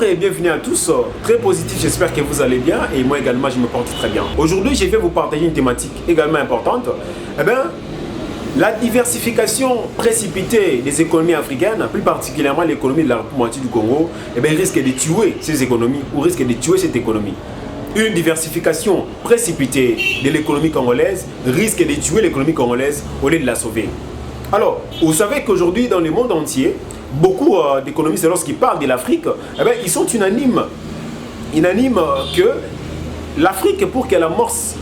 Et bienvenue à tous, très positif, j'espère que vous allez bien et moi également je me porte très bien. Aujourd'hui je vais vous partager une thématique également importante, la diversification précipitée des économies africaines, plus particulièrement l'économie de la République du Congo, risque de tuer ces économies ou risque de tuer cette économie. Une diversification précipitée de l'économie congolaise risque de tuer l'économie congolaise au lieu de la sauver. Alors, vous savez qu'aujourd'hui dans le monde entier, beaucoup d'économistes, lorsqu'ils parlent de l'Afrique, ils sont unanimes que l'Afrique, pour qu'elle amorce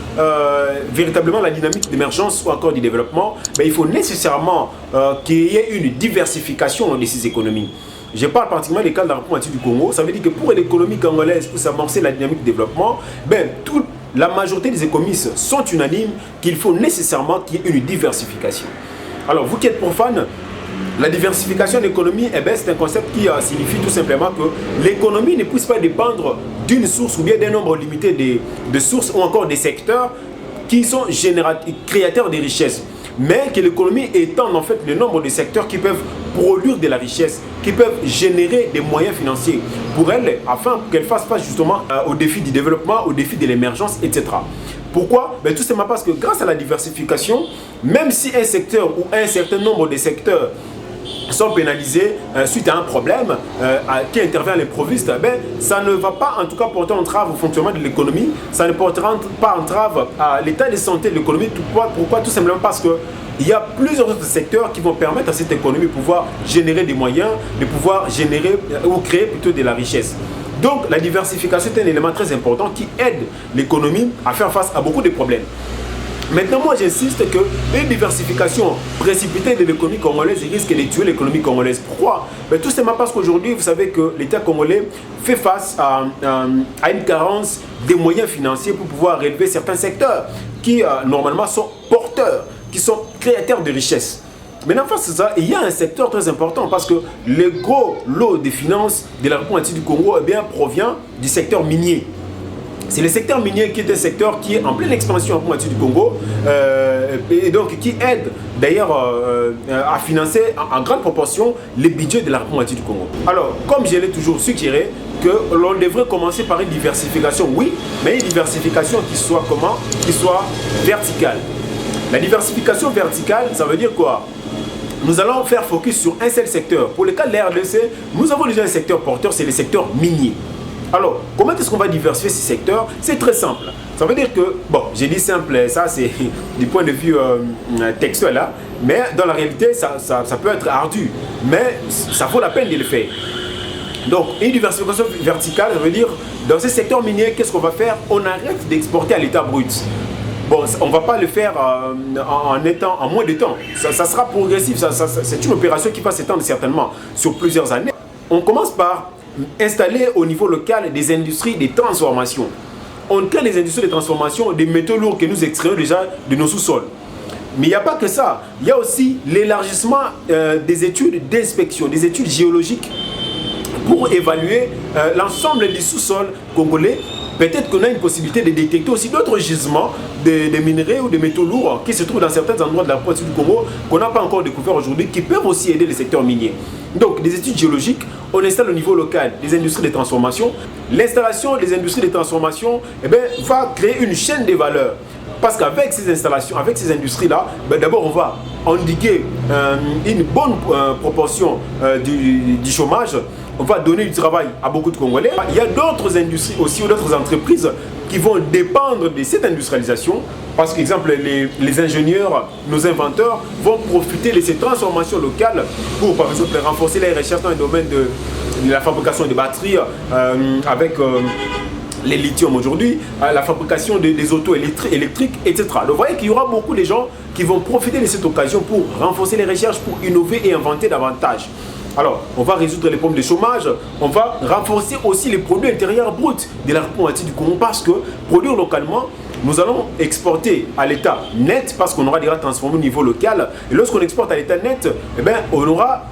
véritablement la dynamique d'émergence ou encore du développement, il faut nécessairement qu'il y ait une diversification de ces économies. Je parle particulièrement des cas de la République du Congo. Ça veut dire que pour l'économie congolaise, pour s'amorcer la dynamique de développement, la majorité des économistes sont unanimes qu'il faut nécessairement qu'il y ait une diversification. Alors, vous qui êtes profane, la diversification de l'économie, c'est un concept qui signifie tout simplement que l'économie ne puisse pas dépendre d'une source ou bien d'un nombre limité de sources ou encore des secteurs qui sont créateurs de richesses. Mais que l'économie étende en fait le nombre de secteurs qui peuvent produire de la richesse, qui peuvent générer des moyens financiers pour elle, afin qu'elle fasse face justement au défi du développement, au défi de l'émergence, etc. Pourquoi? Tout simplement parce que grâce à la diversification, même si un secteur ou un certain nombre de secteurs sont pénalisés suite à un problème qui intervient à l'improviste, ça ne va pas en tout cas porter entrave au fonctionnement de l'économie, ça ne portera pas entrave à l'état de santé de l'économie. Pourquoi? Tout simplement parce que il y a plusieurs autres secteurs qui vont permettre à cette économie de pouvoir générer des moyens, de pouvoir générer ou créer plutôt de la richesse. Donc la diversification est un élément très important qui aide l'économie à faire face à beaucoup de problèmes. Maintenant, moi j'insiste que une diversification précipitée de l'économie congolaise risque de tuer l'économie congolaise. Pourquoi? Tout simplement parce qu'aujourd'hui, vous savez que l'État congolais fait face à une carence des moyens financiers pour pouvoir relever certains secteurs qui normalement sont porteurs, qui sont créateurs de richesses. Maintenant, face à ça, il y a un secteur très important parce que le gros lot des finances de la République du Congo provient du secteur minier. C'est le secteur minier qui est un secteur qui est en pleine expansion en République du Congo et donc qui aide d'ailleurs à financer en grande proportion les budgets de la République du Congo. Alors, comme je l'ai toujours suggéré, que l'on devrait commencer par une diversification, oui, mais une diversification qui soit comment? Qui soit verticale. La diversification verticale, ça veut dire quoi? Nous allons faire focus sur un seul secteur. Pour le cas de la RDC, nous avons déjà un secteur porteur, c'est le secteur minier. Alors, comment est-ce qu'on va diversifier ces secteurs? C'est très simple. Ça veut dire que, bon, j'ai dit simple, ça c'est du point de vue textuel, hein, mais dans la réalité, ça peut être ardu, mais ça vaut la peine de le faire. Donc, une diversification verticale, ça veut dire, dans ces secteurs miniers, qu'est-ce qu'on va faire? On arrête d'exporter à l'état brut. Bon, on ne va pas le faire en moins de temps. Ça sera progressif, c'est une opération qui va s'étendre certainement sur plusieurs années. On commence par installer au niveau local des industries de transformation. On crée des industries de transformation des métaux lourds que nous extrayons déjà de nos sous-sols. Mais il n'y a pas que ça. Il y a aussi l'élargissement des études d'inspection, des études géologiques pour évaluer l'ensemble des sous-sols congolais. Peut-être qu'on a une possibilité de détecter aussi d'autres gisements de minerais ou de métaux lourds qui se trouvent dans certains endroits de la République du Congo qu'on n'a pas encore découvert aujourd'hui, qui peuvent aussi aider les secteurs miniers. Donc, des études géologiques, on installe au niveau local des industries de transformation. L'installation des industries de transformation va créer une chaîne de valeur. Parce qu'avec ces installations, avec ces industries-là, d'abord on va endiguer une bonne proportion du chômage. On va donner du travail à beaucoup de Congolais. Il y a d'autres industries aussi ou d'autres entreprises qui vont dépendre de cette industrialisation. Parce qu'exemple, les ingénieurs, nos inventeurs vont profiter de ces transformations locales pour, par exemple, renforcer les recherches dans le domaine de la fabrication de batteries avec les lithium aujourd'hui, la fabrication des autos électriques, etc. Donc vous voyez qu'il y aura beaucoup de gens qui vont profiter de cette occasion pour renforcer les recherches, pour innover et inventer davantage. Alors, on va résoudre les problèmes de chômage, on va renforcer aussi les produits intérieurs bruts de la République du Congo parce que produire localement, nous allons exporter à l'état net parce qu'on aura déjà transformé au niveau local. Et lorsqu'on exporte à l'état net, on aura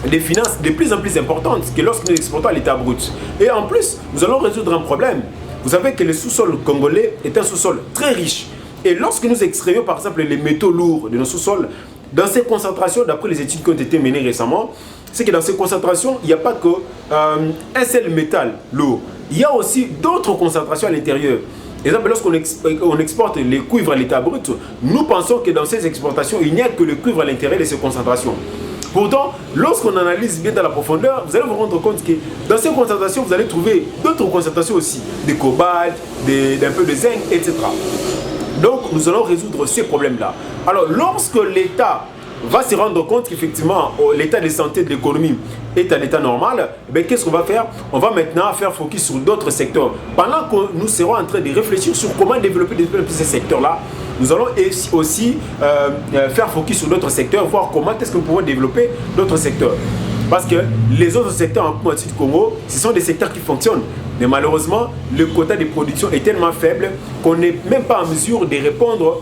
des finances de plus en plus importantes que lorsque nous exportons à l'état brut. Et en plus, nous allons résoudre un problème. Vous savez que le sous-sol congolais est un sous-sol très riche. Et lorsque nous extrayons par exemple les métaux lourds de nos sous-sols, dans ces concentrations, d'après les études qui ont été menées récemment, c'est que dans ces concentrations, il n'y a pas que un seul métal, l'eau. Il y a aussi d'autres concentrations à l'intérieur. Exemple, lorsqu'on exporte les cuivres à l'état brut, nous pensons que dans ces exportations, il n'y a que le cuivre à l'intérieur de ces concentrations. Pourtant, lorsqu'on analyse bien dans la profondeur, vous allez vous rendre compte que dans ces concentrations, vous allez trouver d'autres concentrations aussi, des cobalt, d'un peu de zinc, etc. Donc, nous allons résoudre ces problèmes-là. Alors, lorsque l'État va se rendre compte qu'effectivement, l'état de santé de l'économie est à l'état normal, qu'est-ce qu'on va faire? On va maintenant faire focus sur d'autres secteurs. Pendant que nous serons en train de réfléchir sur comment développer ces secteurs-là, nous allons aussi faire focus sur d'autres secteurs, voir comment est-ce que nous pouvons développer d'autres secteurs. Parce que les autres secteurs en Coupe du Congo, ce sont des secteurs qui fonctionnent. Mais malheureusement, le quota de production est tellement faible qu'on n'est même pas en mesure de répondre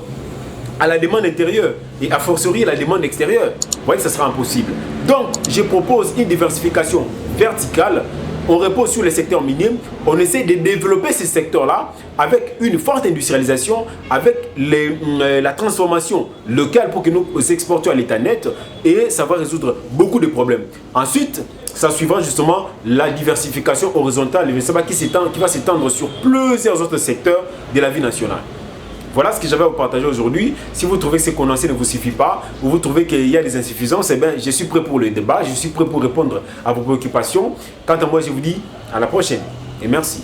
à la demande intérieure et a fortiori à la demande extérieure. Vous voyez que ça sera impossible. Donc, je propose une diversification verticale. On repose sur les secteurs miniers. On essaie de développer ces secteurs-là avec une forte industrialisation, avec la transformation locale pour que nous exportions à l'état net, et ça va résoudre beaucoup de problèmes. Ensuite, ça suivra justement la diversification horizontale qui va s'étendre sur plusieurs autres secteurs de la vie nationale. Voilà ce que j'avais à vous partager aujourd'hui. Si vous trouvez que ce condensé ne vous suffit pas, ou vous trouvez qu'il y a des insuffisances, eh bien, je suis prêt pour le débat, je suis prêt pour répondre à vos préoccupations. Quant à moi, je vous dis à la prochaine et merci.